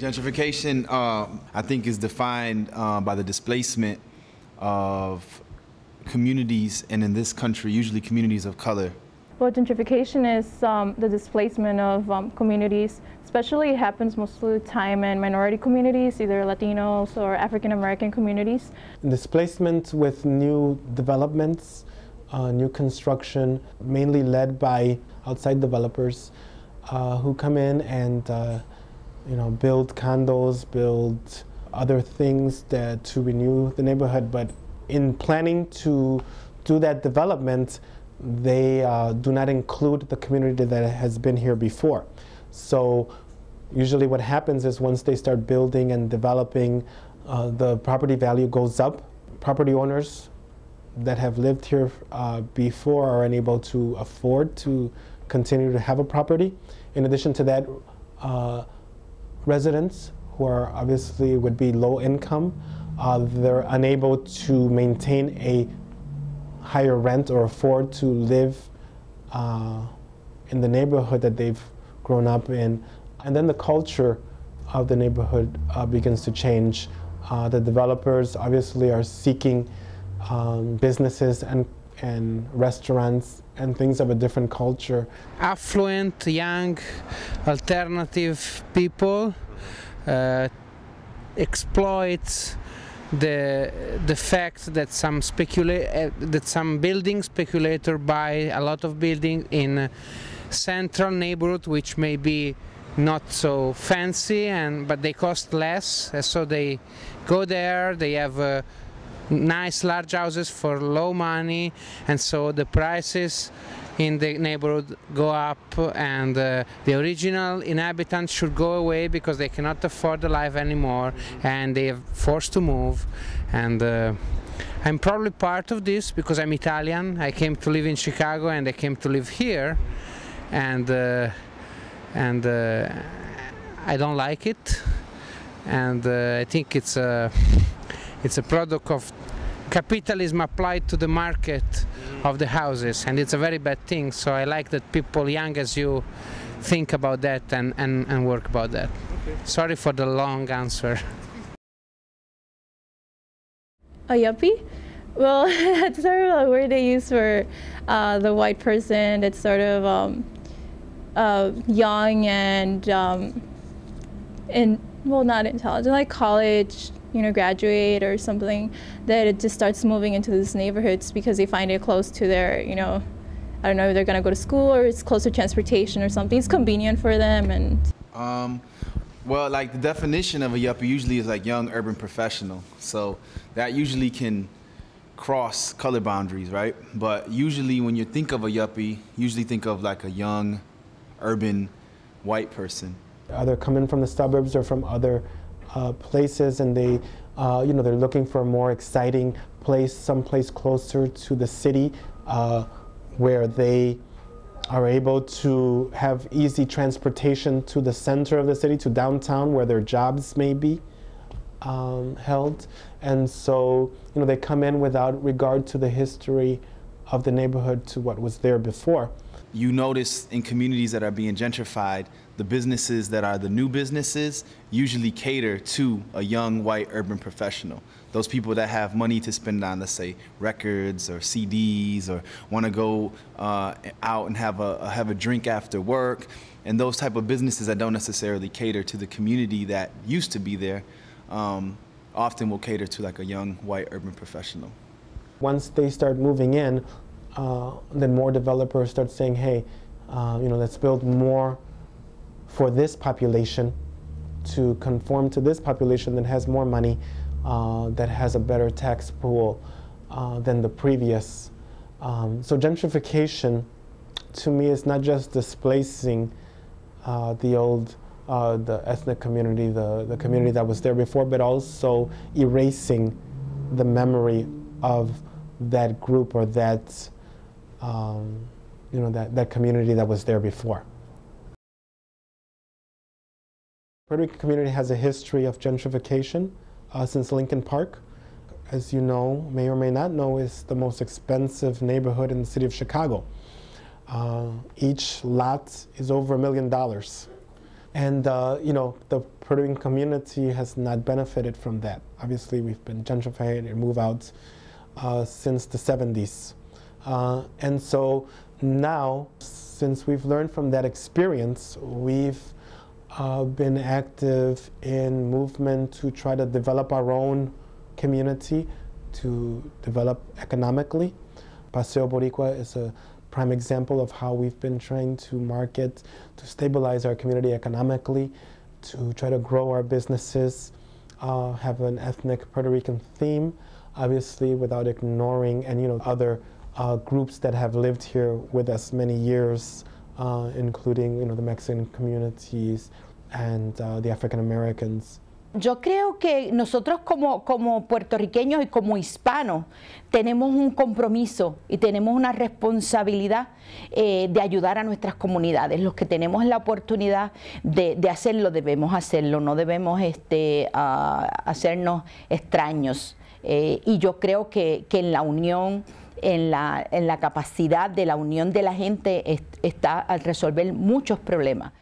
Gentrification, I think, is defined by the displacement of communities, and in this country, usually communities of color. Well, gentrification is the displacement of communities, especially it happens most of the time in minority communities, either Latinos or African American communities. Displacement with new developments, new construction, mainly led by outside developers who come in and build condos, build other things to renew the neighborhood. But in planning to do that development, they do not include the community that has been here before. So usually what happens is once they start building and developing, the property value goes up. Property owners that have lived here before are unable to afford to continue to have a property. In addition to that, residents who are obviously would be low income, they're unable to maintain a higher rent or afford to live in the neighborhood that they've grown up in. And then the culture of the neighborhood begins to change. The developers obviously are seeking businesses and restaurants and things of a different culture. Affluent, young, alternative people exploit the fact that some building speculator buy a lot of building in central neighborhood, which may be not so fancy, but they cost less, so they go there. They have nice large houses for low money, and so the prices in the neighborhood go up, and the original inhabitants should go away because they cannot afford the life anymore, and they are forced to move. And I'm probably part of this because I'm Italian. I came to live in Chicago and I came to live here, and I don't like it, and I think it's a product of capitalism applied to the market of the houses, and it's a very bad thing. So I like that people young as you think about that and work about that. Okay. Sorry for the long answer. A yuppie? Well, it's sort of a word they use for the white person that's sort of young and well, not intelligent, like college, graduate or something, that it just starts moving into these neighborhoods because they find it close to their, I don't know, if they're gonna go to school or it's close to transportation or something. It's convenient for them. And well, like the definition of a yuppie usually is like young urban professional. So that usually can cross color boundaries, right? But usually when you think of a yuppie, usually think of like a young urban white person. Either coming from the suburbs or from other places, and they, they're looking for a more exciting place, someplace closer to the city, where they are able to have easy transportation to the center of the city, to downtown, where their jobs may be held. And so, they come in without regard to the history of the neighborhood, to what was there before. You notice in communities that are being gentrified, the businesses that are the new businesses usually cater to a young white urban professional. Those people that have money to spend on, let's say, records or CDs, or want to go out and have a drink after work, and those type of businesses that don't necessarily cater to the community that used to be there, often will cater to like a young white urban professional. Once they start moving in, then more developers start saying, hey, let's build more for this population, to conform to this population that has more money, that has a better tax pool than the previous. So gentrification, to me, is not just displacing the ethnic community, the community that was there before, but also erasing the memory of that group or that that community that was there before. Puerto Rican community has a history of gentrification since Lincoln Park. As you know, may or may not know, is the most expensive neighborhood in the city of Chicago. Each lot is over $1 million. And you know, the Puerto Rican community has not benefited from that. Obviously, we've been gentrified and moved out since the 70s. And so now, since we've learned from that experience, we've been active in movement to try to develop our own community, to develop economically. Paseo Boricua is a prime example of how we've been trying to market, to stabilize our community economically, to try to grow our businesses, have an ethnic Puerto Rican theme, obviously without ignoring any other groups that have lived here with us many years, including the Mexican communities and the African Americans. Yo creo que nosotros como puertorriqueños y como hispanos tenemos un compromiso y tenemos una responsabilidad de ayudar a nuestras comunidades. Los que tenemos la oportunidad de hacerlo, debemos hacerlo, no debemos hacernos extraños. Y yo creo que en la unión, en la capacidad de la unión de la gente está al resolver muchos problemas.